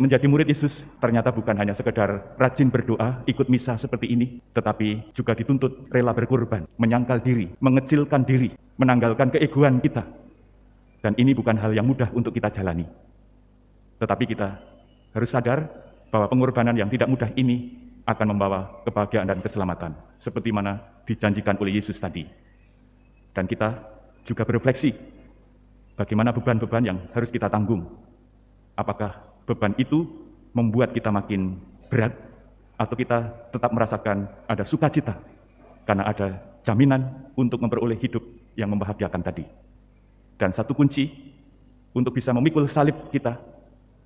menjadi murid Yesus ternyata bukan hanya sekedar rajin berdoa, ikut misa seperti ini, tetapi juga dituntut rela berkorban, menyangkal diri, mengecilkan diri, menanggalkan keegoan kita. Dan ini bukan hal yang mudah untuk kita jalani. Tetapi kita harus sadar bahwa pengorbanan yang tidak mudah ini akan membawa kebahagiaan dan keselamatan, seperti mana dijanjikan oleh Yesus tadi. Dan kita juga berefleksi, bagaimana beban-beban yang harus kita tanggung. Apakah beban itu membuat kita makin berat, atau kita tetap merasakan ada sukacita, karena ada jaminan untuk memperoleh hidup yang membahagiakan tadi. Dan satu kunci untuk bisa memikul salib kita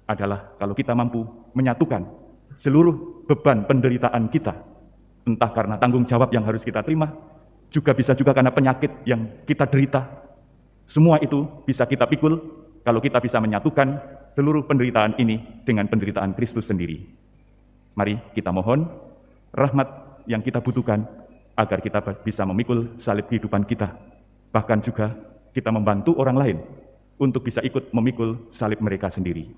adalah kalau kita mampu menyatukan seluruh beban penderitaan kita, entah karena tanggung jawab yang harus kita terima, bisa juga karena penyakit yang kita derita. Semua itu bisa kita pikul kalau kita bisa menyatukan seluruh penderitaan ini dengan penderitaan Kristus sendiri. Mari kita mohon rahmat yang kita butuhkan agar kita bisa memikul salib kehidupan kita. Bahkan juga kita membantu orang lain untuk bisa ikut memikul salib mereka sendiri.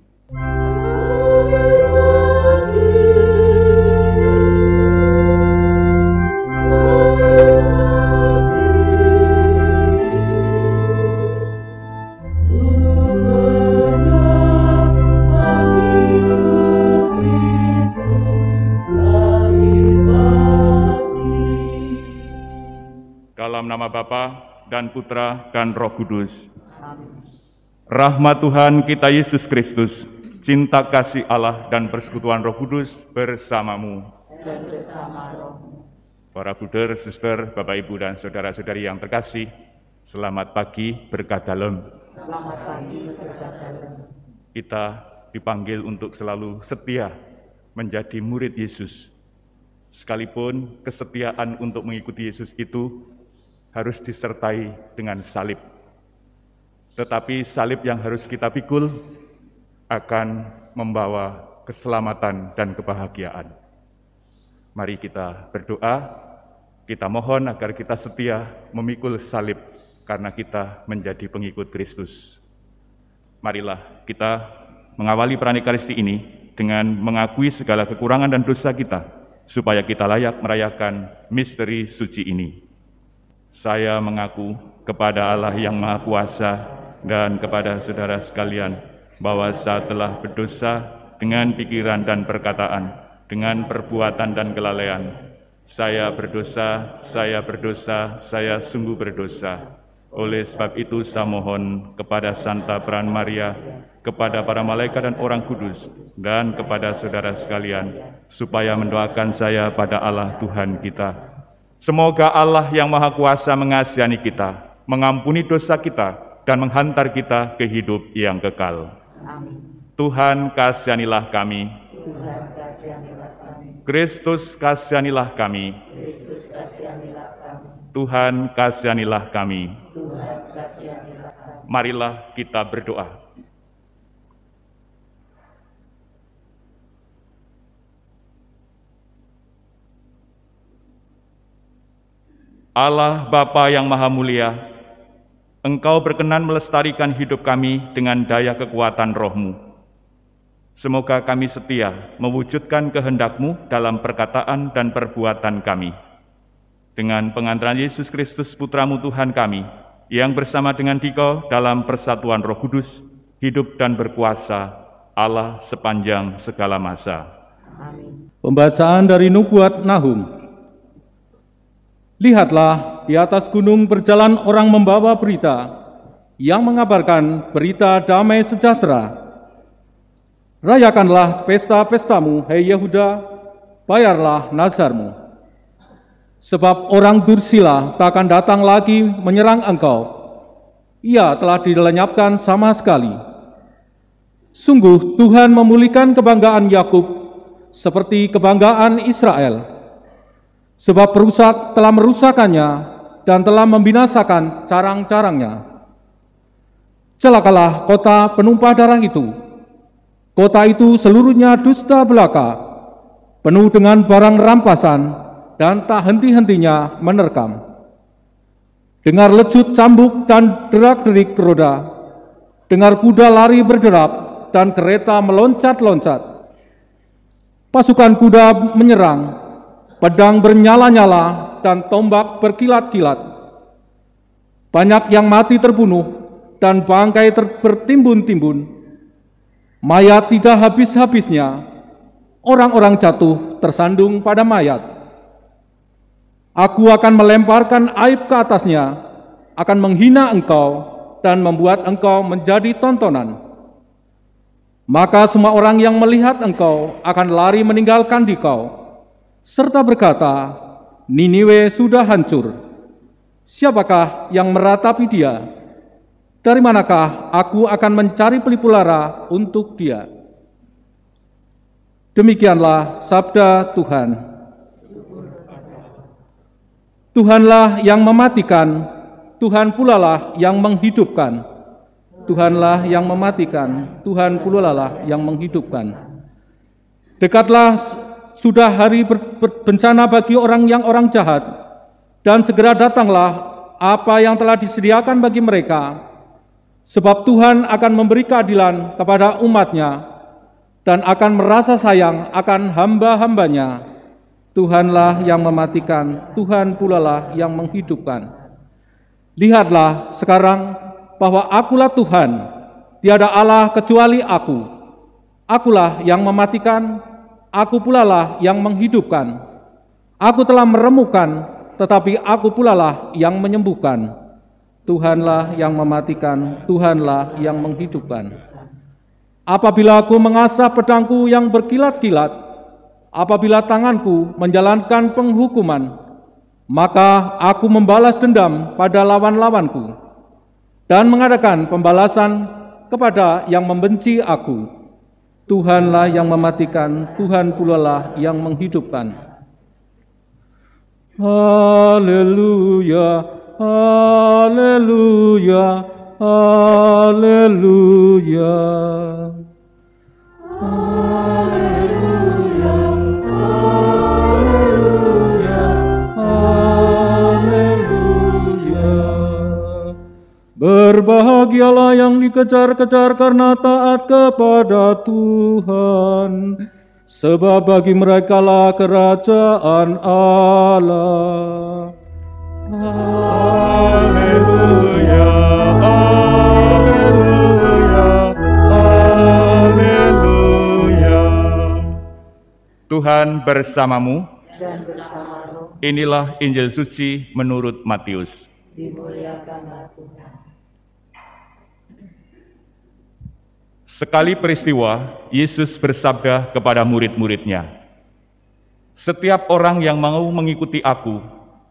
Dalam nama Bapa dan Putra dan Roh Kudus. Amin. Rahmat Tuhan kita Yesus Kristus, cinta kasih Allah dan persekutuan Roh Kudus bersamamu. Dan bersama rohmu. Para bruder, suster, Bapak, Ibu, dan saudara-saudari yang terkasih, selamat pagi berkat dalem. Selamat pagi berkat dalem. Kita dipanggil untuk selalu setia menjadi murid Yesus. Sekalipun kesetiaan untuk mengikuti Yesus itu harus disertai dengan salib. Tetapi salib yang harus kita pikul akan membawa keselamatan dan kebahagiaan. Mari kita berdoa, kita mohon agar kita setia memikul salib karena kita menjadi pengikut Kristus. Marilah kita mengawali Pranekaristi ini dengan mengakui segala kekurangan dan dosa kita, supaya kita layak merayakan misteri suci ini. Saya mengaku kepada Allah yang Maha Kuasa dan kepada saudara sekalian bahwa saya telah berdosa dengan pikiran dan perkataan, dengan perbuatan dan kelalaian. Saya berdosa, saya sungguh berdosa. Oleh sebab itu saya mohon kepada Santa Peran Maria, kepada para malaikat dan orang kudus, dan kepada saudara sekalian, supaya mendoakan saya pada Allah Tuhan kita. Semoga Allah yang Maha Kuasa mengasihani kita, mengampuni dosa kita, dan menghantar kita ke hidup yang kekal. Amin. Tuhan kasihanilah kami. Tuhan kasihanilah kami. Kristus kasihanilah kami. Kristus kasihanilah kami. Tuhan kasihanilah kami. Tuhan kasihanilah kami. Marilah kita berdoa. Allah Bapa yang Maha Mulia, Engkau berkenan melestarikan hidup kami dengan daya kekuatan Roh-Mu. Semoga kami setia mewujudkan kehendak-Mu dalam perkataan dan perbuatan kami. Dengan pengantaran Yesus Kristus Putra-Mu Tuhan kami, yang bersama dengan Dikau dalam persatuan Roh Kudus, hidup dan berkuasa Allah sepanjang segala masa. Amin. Pembacaan dari Nubuat Nahum. Lihatlah, di atas gunung berjalan orang membawa berita, yang mengabarkan berita damai sejahtera. Rayakanlah pesta-pestamu, hai Yehuda, bayarlah nazarmu. Sebab orang dursila takkan datang lagi menyerang engkau. Ia telah dilenyapkan sama sekali. Sungguh Tuhan memulihkan kebanggaan Yakub seperti kebanggaan Israel. Sebab perusak telah merusakannya dan telah membinasakan carang-carangnya. Celakalah kota penumpah darah itu. Kota itu seluruhnya dusta belaka, penuh dengan barang rampasan dan tak henti-hentinya menerkam. Dengar lecut cambuk dan derak-derik roda, dengar kuda lari berderap dan kereta meloncat-loncat. Pasukan kuda menyerang, pedang bernyala-nyala dan tombak berkilat-kilat. Banyak yang mati terbunuh dan bangkai bertimbun-timbun. Mayat tidak habis-habisnya, orang-orang jatuh tersandung pada mayat. Aku akan melemparkan aib ke atasnya, akan menghina engkau dan membuat engkau menjadi tontonan. Maka semua orang yang melihat engkau akan lari meninggalkan dikau, serta berkata, Niniwe sudah hancur. Siapakah yang meratapi dia? Dari manakah aku akan mencari pelipu lara untuk dia? Demikianlah sabda Tuhan. Tuhanlah yang mematikan, Tuhan pulalah yang menghidupkan. Tuhanlah yang mematikan, Tuhan pulalah yang menghidupkan. Dekatlah sudah hari bencana bagi orang jahat, dan segera datanglah apa yang telah disediakan bagi mereka, sebab Tuhan akan memberi keadilan kepada umat-Nya dan akan merasa sayang akan hamba-hambanya. Tuhanlah yang mematikan, Tuhan pulalah yang menghidupkan. Lihatlah sekarang bahwa akulah Tuhan, tiada Allah kecuali aku. Akulah yang mematikan, aku pulalah yang menghidupkan. Aku telah meremukkan, tetapi aku pulalah yang menyembuhkan. Tuhanlah yang mematikan, Tuhanlah yang menghidupkan. Apabila aku mengasah pedangku yang berkilat-kilat, apabila tanganku menjalankan penghukuman, maka aku membalas dendam pada lawan-lawanku dan mengadakan pembalasan kepada yang membenci aku. Tuhanlah yang mematikan, Tuhan pulalah yang menghidupkan. Haleluya, haleluya, haleluya. Haleluya, haleluya, haleluya. Berbahagialah yang dikejar-kejar karena taat kepada Tuhan, sebab bagi merekalah kerajaan Allah. Haleluya, haleluya, haleluya. Tuhan bersamamu. Dan bersama roh. Inilah Injil suci menurut Matius. Dimuliakanlah Tuhan. Sekali peristiwa, Yesus bersabda kepada murid-muridnya, "Setiap orang yang mau mengikuti aku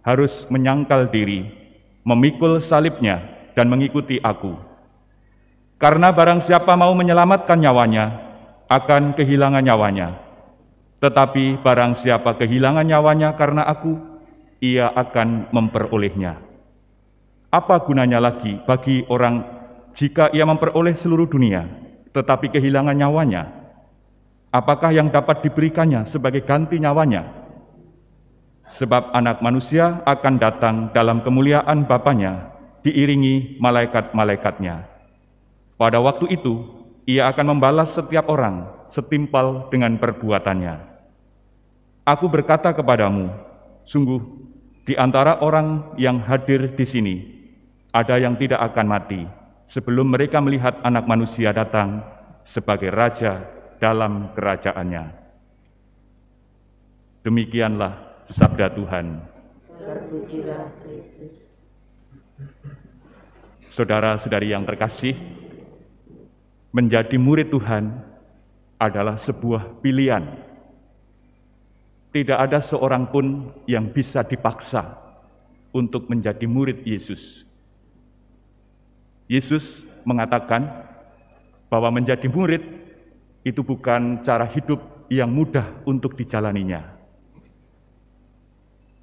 harus menyangkal diri, memikul salibnya, dan mengikuti aku. Karena barang siapa mau menyelamatkan nyawanya, akan kehilangan nyawanya. Tetapi barang siapa kehilangan nyawanya karena aku, ia akan memperolehnya. Apa gunanya lagi bagi orang jika ia memperoleh seluruh dunia, tetapi kehilangan nyawanya? Apakah yang dapat diberikannya sebagai ganti nyawanya? Sebab Anak Manusia akan datang dalam kemuliaan Bapanya, diiringi malaikat-malaikatnya. Pada waktu itu, ia akan membalas setiap orang setimpal dengan perbuatannya. Aku berkata kepadamu, sungguh di antara orang yang hadir di sini, ada yang tidak akan mati sebelum mereka melihat Anak Manusia datang sebagai Raja dalam kerajaannya." Demikianlah sabda Tuhan. Terpujilah Kristus. Saudara-saudari yang terkasih, menjadi murid Tuhan adalah sebuah pilihan. Tidak ada seorang pun yang bisa dipaksa untuk menjadi murid Yesus. Yesus mengatakan bahwa menjadi murid itu bukan cara hidup yang mudah untuk dijalaninya.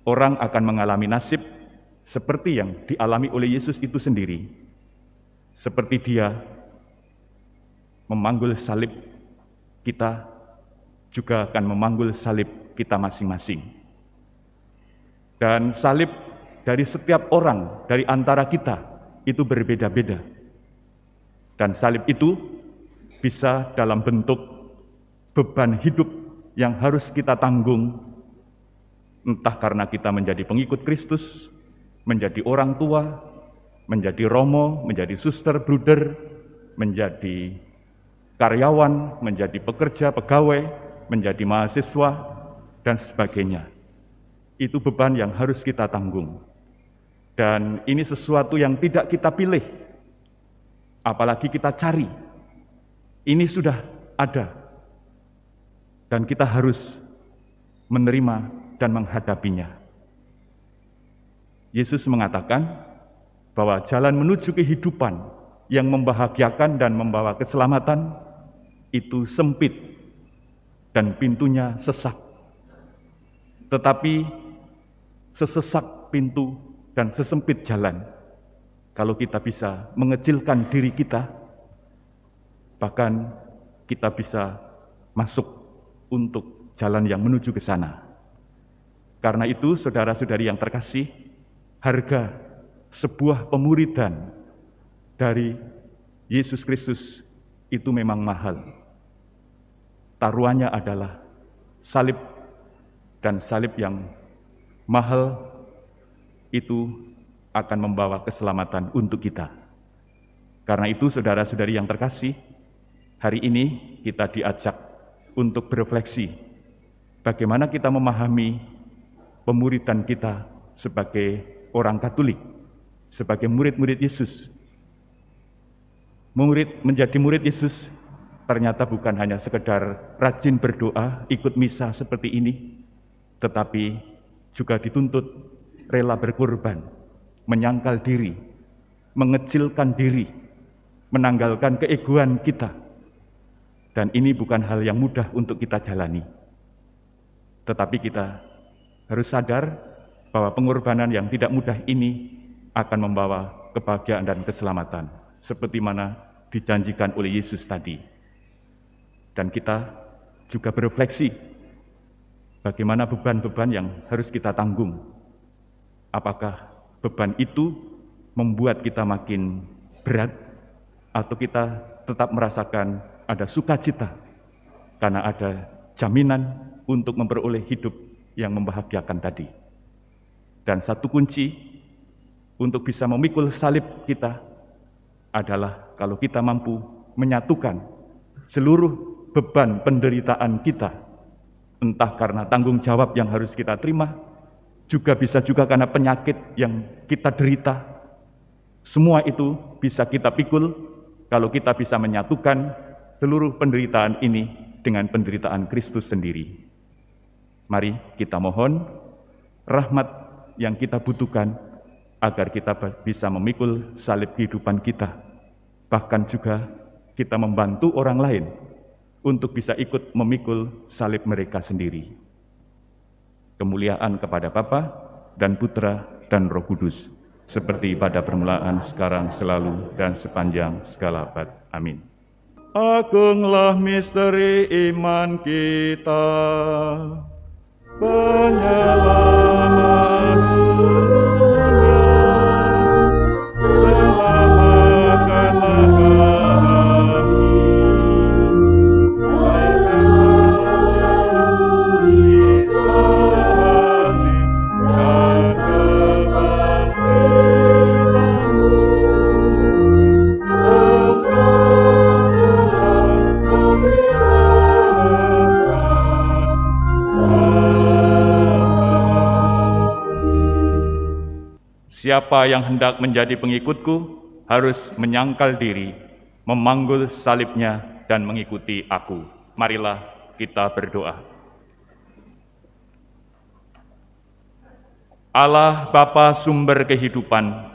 Orang akan mengalami nasib seperti yang dialami oleh Yesus itu sendiri. Seperti Dia memanggul salib, kita juga akan memanggul salib kita masing-masing. Dan salib dari setiap orang, dari antara kita, itu berbeda-beda. Dan salib itu bisa dalam bentuk beban hidup yang harus kita tanggung, entah karena kita menjadi pengikut Kristus, menjadi orang tua, menjadi romo, menjadi suster, bruder, menjadi karyawan, menjadi pekerja, pegawai, menjadi mahasiswa, dan sebagainya. Itu beban yang harus kita tanggung. Dan ini sesuatu yang tidak kita pilih, apalagi kita cari. Ini sudah ada, dan kita harus menerima dan menghadapinya. Yesus mengatakan bahwa jalan menuju kehidupan yang membahagiakan dan membawa keselamatan itu sempit dan pintunya sesak. Tetapi sesesak pintu dan sesempit jalan, kalau kita bisa mengecilkan diri kita, bahkan kita bisa masuk untuk jalan yang menuju ke sana. Karena itu, saudara-saudari yang terkasih, harga sebuah pemuridan dari Yesus Kristus itu memang mahal. Taruhannya adalah salib, dan salib yang mahal itu akan membawa keselamatan untuk kita. Karena itu, saudara-saudari yang terkasih, hari ini kita diajak untuk berefleksi bagaimana kita memahami pemuridan kita sebagai orang Katolik, sebagai murid-murid Yesus. Menjadi murid Yesus ternyata bukan hanya sekedar rajin berdoa, ikut misa seperti ini, tetapi juga dituntut rela berkorban, menyangkal diri, mengecilkan diri, menanggalkan keegoan kita. Dan ini bukan hal yang mudah untuk kita jalani. Tetapi kita harus sadar bahwa pengorbanan yang tidak mudah ini akan membawa kebahagiaan dan keselamatan, seperti mana dijanjikan oleh Yesus tadi. Dan kita juga berefleksi bagaimana beban-beban yang harus kita tanggung. Apakah beban itu membuat kita makin berat, atau kita tetap merasakan ada sukacita karena ada jaminan untuk memperoleh hidup yang membahagiakan tadi. Dan satu kunci untuk bisa memikul salib kita adalah kalau kita mampu menyatukan seluruh beban penderitaan kita, entah karena tanggung jawab yang harus kita terima, bisa juga karena penyakit yang kita derita. Semua itu bisa kita pikul kalau kita bisa menyatukan seluruh penderitaan ini dengan penderitaan Kristus sendiri. Mari kita mohon rahmat yang kita butuhkan agar kita bisa memikul salib kehidupan kita. Bahkan juga kita membantu orang lain untuk bisa ikut memikul salib mereka sendiri. Kemuliaan kepada Bapa dan Putra dan Roh Kudus, seperti pada permulaan, sekarang, selalu, dan sepanjang segala abad. Amin. Agunglah misteri iman kita, penyelamat dunia, selamatkanlah kami. Siapa yang hendak menjadi pengikutku harus menyangkal diri, memanggul salibnya, dan mengikuti aku. Marilah kita berdoa. Allah Bapa sumber kehidupan,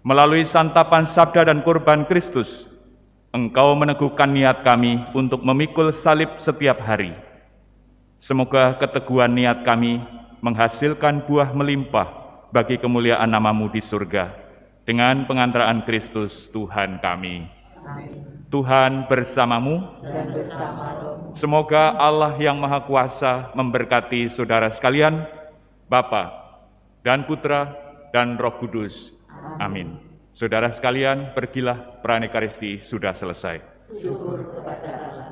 melalui santapan sabda dan kurban Kristus, Engkau meneguhkan niat kami untuk memikul salib setiap hari. Semoga keteguhan niat kami menghasilkan buah melimpah bagi kemuliaan nama-Mu di surga, dengan pengantaraan Kristus Tuhan kami. Amin. Tuhan bersamamu, Dan bersama rohmu. semoga Allah yang Maha Kuasa memberkati saudara sekalian, Bapa dan Putra dan Roh Kudus. Amin. Saudara sekalian, pergilah, pranikaristi sudah selesai. syukur kepada Allah.